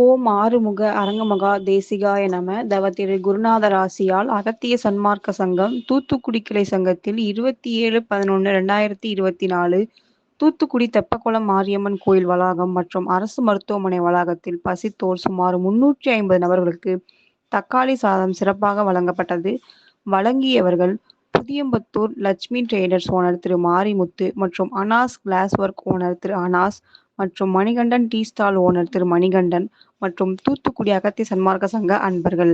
ஓம் ஆறுமுக அரங்கமகா தேசிகாய நம. தவ திரு குருநாதர் ஆசியால் அகத்திய சன்மார்க்க சங்கம் தூத்துக்குடி கிளை சங்கத்தில் 27/11/2024 தூத்துக்குடி தெப்பக்குளம் மாரியம்மன் கோயில் வளாகம் மற்றும் அரசு மருத்துவமனை வளாகத்தில் பசித்தோர் சுமார் 350 நபர்களுக்கு தக்காளி சாதம் சிறப்பாக வழங்கப்பட்டது. வழங்கியவர்கள் புதியம்பத்தூர் லட்சுமி ட்ரேடர்ஸ் ஓனர் திரு மாரிமுத்து மற்றும் அனாஸ் கிளாஸ் ஒர்க் ஓனர் திரு அனாஸ் மற்றும் மணிகண்டன் டீ ஸ்டால் ஓனர் திரு மணிகண்டன் மற்றும் தூத்துக்குடி அகத்திய சன்மார்க்க சங்க அன்பர்கள்.